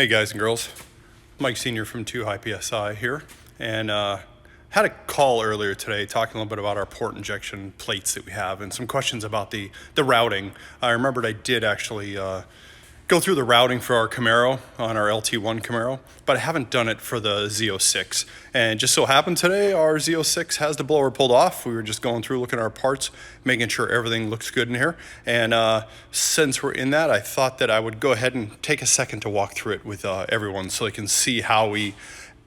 Hey guys and girls, Mike Sr. from 2 High PSI here, and had a call earlier today talking a little bit about our port injection plates that we have and some questions about the routing. I remembered I did actually go through the routing for our Camaro on our LT1 Camaro, but I haven't done it for the Z06. And just so happened today, our Z06 has the blower pulled off. We were just going through looking at our parts, making sure everything looks good in here. And since we're in that, I thought that I would go ahead and take a second to walk through it with everyone so they can see how we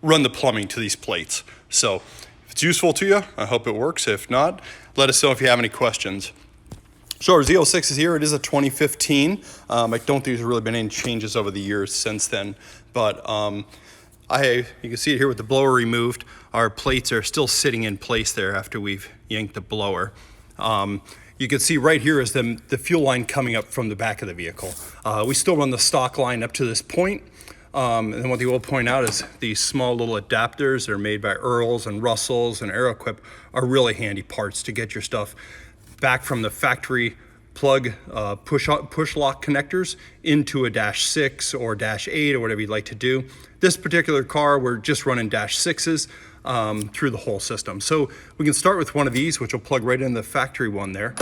run the plumbing to these plates. So if it's useful to you, I hope it works. If not, let us know if you have any questions. So our Z06 is here. It is a 2015. I don't think there's really been any changes over the years since then, but you can see it here with the blower removed. Our plates are still sitting in place there after we've yanked the blower. You can see right here is the fuel line coming up from the back of the vehicle. We still run the stock line up to this point. And then what I will point out is these small little adapters that are made by Earls and Russells and Aeroquip are really handy parts to get your stuff back from the factory plug push lock connectors into a -6 or -8 or whatever you'd like to do. This particular car, we're just running -6s through the whole system. So we can start with one of these, which will plug right in the factory one there.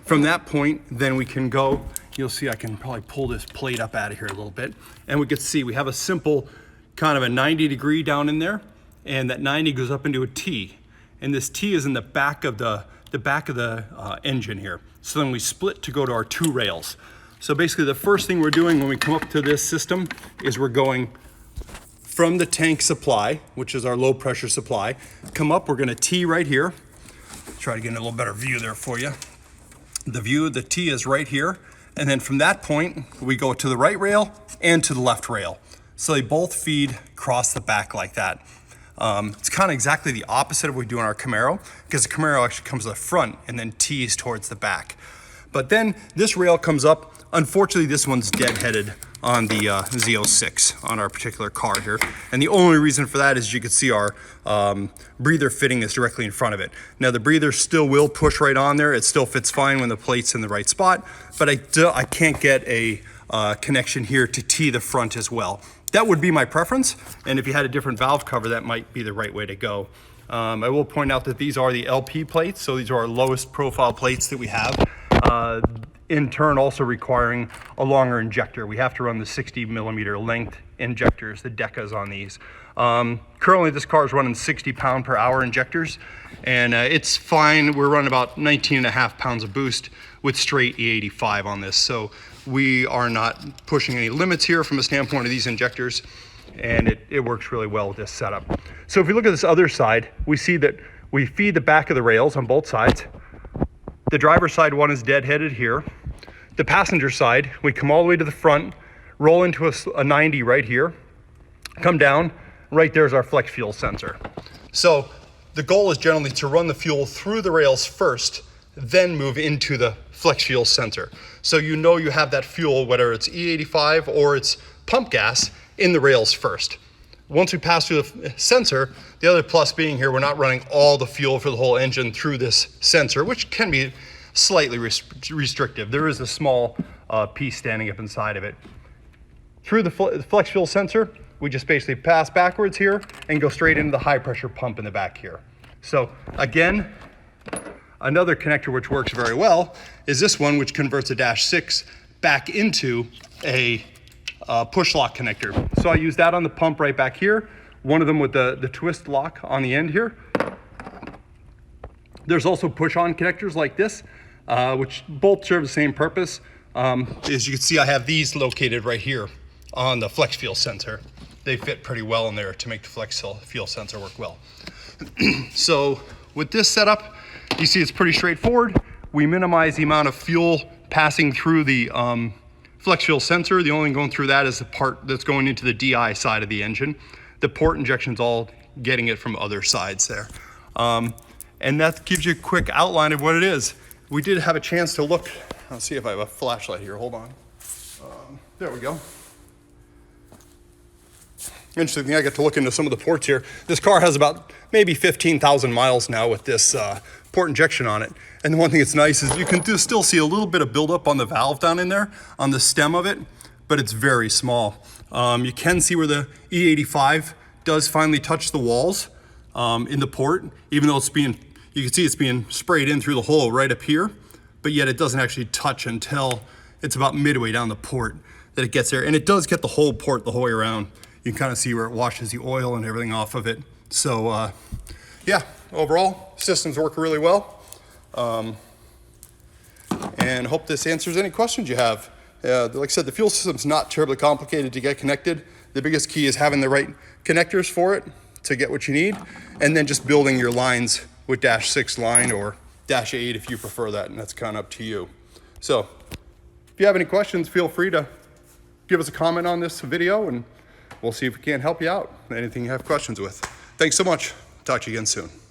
From that point, then we can go, you'll see I can probably pull this plate up out of here a little bit, and we can see we have a simple kind of a 90-degree down in there, and that 90 goes up into a T, and this T is in the back of the engine here. So then we split to go to our 2 rails. So basically the first thing we're doing when we come up to this system is we're going from the tank supply, which is our low pressure supply, come up, we're gonna T right here. Try to get a little better view there for you. The T is right here. And then from that point, we go to the right rail and to the left rail. So they both feed across the back like that. It's kind of exactly the opposite of what we do in our Camaro, because the Camaro actually comes to the front and then tees towards the back. But then this rail comes up. Unfortunately, this one's deadheaded on the Z06 on our particular car here. And the only reason for that is you can see our breather fitting is directly in front of it. Now the breather still will push right on there. It still fits fine when the plate's in the right spot, but I can't get a connection here to tee the front as well. That would be my preference, and if you had a different valve cover, that might be the right way to go. I will point out that these are the LP plates, so these are our lowest profile plates that we have. In turn, also requiring a longer injector. We have to run the 60mm length injectors, the Decas on these. Currently, this car is running 60 pound/hour injectors, and it's fine. We're running about 19.5 pounds of boost with straight E85 on this. So we are not pushing any limits here from a standpoint of these injectors, and it works really well with this setup. So if we look at this other side, we see that we feed the back of the rails on both sides. The driver's side one is deadheaded here. The passenger side, we come all the way to the front, roll into a 90 right here, come down, right there's our flex fuel sensor. So the goal is generally to run the fuel through the rails first, then move into the flex fuel sensor. So you know you have that fuel, whether it's E85 or it's pump gas, in the rails first. Once we pass through the sensor, the other plus being here, we're not running all the fuel for the whole engine through this sensor, which can be slightly restrictive. There is a small piece standing up inside of it. Through the flex fuel sensor, we just basically pass backwards here and go straight into the high pressure pump in the back here. So again, another connector which works very well is this one, which converts a -6 back into a push lock connector. So I use that on the pump right back here, one of them with the twist lock on the end here. There's also push on connectors like this, which both serve the same purpose. As you can see, I have these located right here on the flex fuel sensor. They fit pretty well in there to make the flex fuel sensor work well. So with this setup, you see it's pretty straightforward. We minimize the amount of fuel passing through the flex fuel sensor. The only thing going through that is the part that's going into the DI side of the engine. The port injection's all getting it from other sides there. And that gives you a quick outline of what it is. We did have a chance to look. I'll see if I have a flashlight here, hold on. There we go. Interesting thing, I got to look into some of the ports here. This car has about maybe 15,000 miles now with this port injection on it. And the one thing that's nice is you can still see a little bit of buildup on the valve down in there, on the stem of it, but it's very small. You can see where the E85 does finally touch the walls in the port, even though you can see it's being sprayed in through the hole right up here, but yet it doesn't actually touch until it's about midway down the port that it gets there. And it does get the whole port the whole way around. You can kind of see where it washes the oil and everything off of it. So yeah, overall, systems work really well. And hope this answers any questions you have. Like I said, the fuel system's not terribly complicated to get connected. The biggest key is having the right connectors for it to get what you need, and then just building your lines with -6 line or -8 if you prefer that, and that's kind of up to you. So if you have any questions, feel free to give us a comment on this video, and we'll see if we can't help you out. Anything you have questions with. Thanks so much. Talk to you again soon.